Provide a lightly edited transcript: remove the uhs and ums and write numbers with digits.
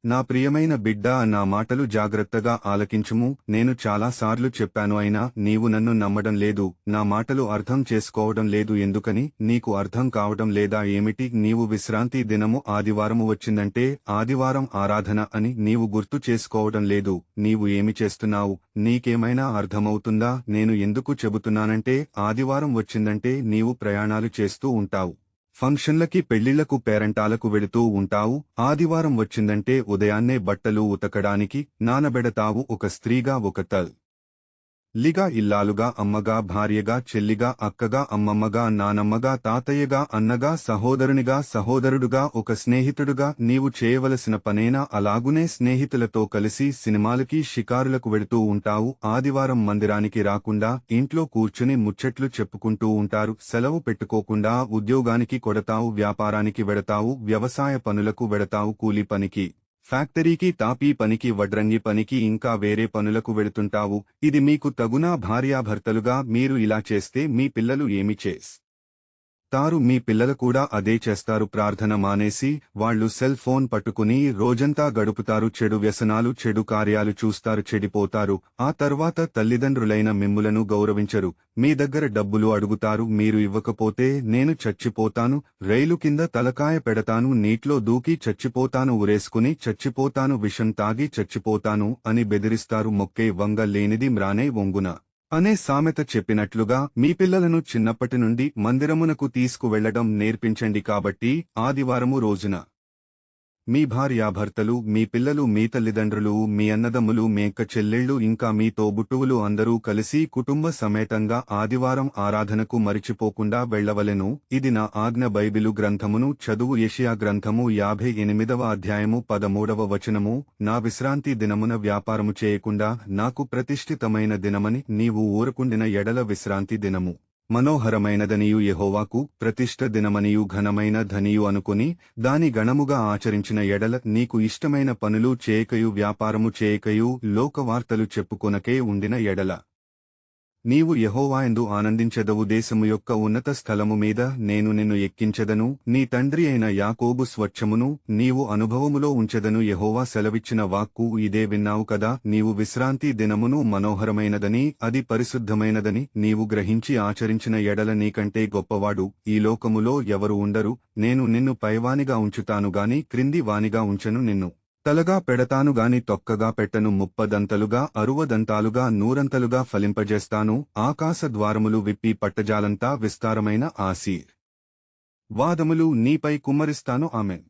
నా ప్రియమైన బిడ్డా, నా మాటలు జాగ్రత్తగా ఆలకించుము. నేను చాలాసార్లు చెప్పాను, అయినా నీవు నన్ను నమ్మడం లేదు, నా మాటలు అర్థం చేసుకోవడం లేదు. ఎందుకని? నీకు అర్థం కావడం లేదా ఏమిటి? నీవు విశ్రాంతి దినము ఆదివారము వచ్చిందంటే ఆదివారం ఆరాధన అని నీవు గుర్తు చేసుకోవడం లేదు. నీవు ఏమి చేస్తున్నావు? నీకేమైనా అర్థమవుతుందా? నేను ఎందుకు చెబుతున్నానంటే ఆదివారం వచ్చిందంటే నీవు ప్రయాణాలు చేస్తూ ఉంటావు, ఫంక్షన్లకి పెళ్లిళ్లకు పేరంటాలకు వెళుతూ ఉంటావు. ఆదివారం వచ్చిందంటే ఉదయాన్నే బట్టలు ఉతకడానికి నానబెడతావు. ఒక స్త్రీగా, ఒక తల్లిగా, ఇల్లాలుగా, అమ్మగా, భార్యగా, చెల్లిగా, అక్కగా, అమ్మమ్మగా, నానమ్మగా, తాతయ్యగా, అన్నగా, సహోదరునిగా, సహోదరుడుగా, ఒక స్నేహితుడుగా నీవు చేయవలసిన పనేనా? అలాగునే స్నేహితులతో కలిసి సినిమాలకి, షికారులకు వెళుతూ ఉంటావు. ఆదివారం మందిరానికి రాకుండా ఇంట్లో కూర్చుని ముచ్చట్లు చెప్పుకుంటూ ఉంటారు. సెలవు పెట్టుకోకుండా ఉద్యోగానికి కొడతావు, వ్యాపారానికి వెడతావు, వ్యవసాయ పనులకు వెడతావు, కూలి పనికి, ఫ్యాక్టరీకి, తాపీ పనికి, వడ్రంగి పనికి, ఇంకా వేరే పనులకు వెళుతుంటావు. ఇది మీకు తగునా? భార్యాభర్తలుగా మీరు ఇలా చేస్తే మీ పిల్లలు ఏమి చేస్తారు? మీ పిల్లలు కూడా అదే చేస్తారు. ప్రార్థన మానేసి వాళ్లు సెల్ ఫోన్ పట్టుకుని రోజంతా గడుపుతారు. చెడు వ్యసనాలు, చెడు కార్యాలు చూస్తారు, చెడిపోతారు. ఆ తర్వాత తల్లిదండ్రులైన మిమ్ములను గౌరవించరు. మీ దగ్గర డబ్బులు అడుగుతారు. మీరు ఇవ్వకపోతే నేను చచ్చిపోతాను, రైలు కింద తలకాయ పెడతాను, నీట్లో దూకి చచ్చిపోతాను, ఉరేసుకుని చచ్చిపోతాను, విషం తాగి చచ్చిపోతాను అని బెదిరిస్తారు. మొక్కే వంగ లేనిది మ్రానే వంగున అనే సామెత చెప్పినట్లుగా మీ పిల్లలను చిన్నప్పటి నుండి మందిరమునకు తీసుకువెళ్లడం నేర్పించండి. కాబట్టి ఆదివారము రోజున మీ భార్యాభర్తలు, మీ పిల్లలు, మీ తల్లిదండ్రులు, మీ అన్నదమ్ములు, మీ అక్క చెల్లెళ్ళు, ఇంకా మీ తోబుట్టువులు అందరూ కలిసి కుటుంబ సమేతంగా ఆదివారం ఆరాధనకు మరిచిపోకుండా వెళ్లవలెను. ఇది నా ఆజ్ఞ. బైబిలు గ్రంథమును చదువు. యెషయా గ్రంథము 58వ అధ్యాయము 13వ వచనము. నా విశ్రాంతి దినమున వ్యాపారము చేయకుండా నాకు ప్రతిష్ఠితమైన దినమని నీవు ఊరకుండిన ఎడల విశ్రాంతి దినము మనోహరమైనదనియు, యెహోవాకు ప్రతిష్ఠ దినమనియు, ఘనమైన ధనియు అనుకుని దాని గణముగా ఆచరించిన ఎడల నీకు ఇష్టమైన పనులు చేయకయు, వ్యాపారము చేయకయు, లోకవార్తలు చెప్పుకొనకే ఉండిన ఎడల నీవు యెహోవాయందు ఆనందించెదవు. దేశము యొక్క ఉన్నత స్థలము మీద నేను నిన్ను ఎక్కించెదను, నీ తండ్రి అయిన యాకోబు స్వచ్ఛమును నీవు అనుభవములో ఉంచెదను. యెహోవా సెలవిచ్చిన వాక్కు ఇదే. విన్నావు కదా? నీవు విశ్రాంతి దినమును మనోహరమైనదని, అది పరిశుద్ధమైనదని నీవు గ్రహించి ఆచరించిన ఎడల నీకంటే గొప్పవాడు ఈ లోకములో ఎవరు ఉండరు. నేను నిన్ను పైవానిగా ఉంచుతాను గాని క్రింది వానిగా ఉంచెను. నిన్ను తలగా పెడతాను గాని తొక్కగా పెట్టను. 30 60 100 ఫలింపజేస్తాను. ఆకాశ ద్వారములు విప్పి పట్టజాలంతా విస్తారమైన ఆశీర్వాదములు నీపై కుమ్మరిస్తాను. ఆమేన్.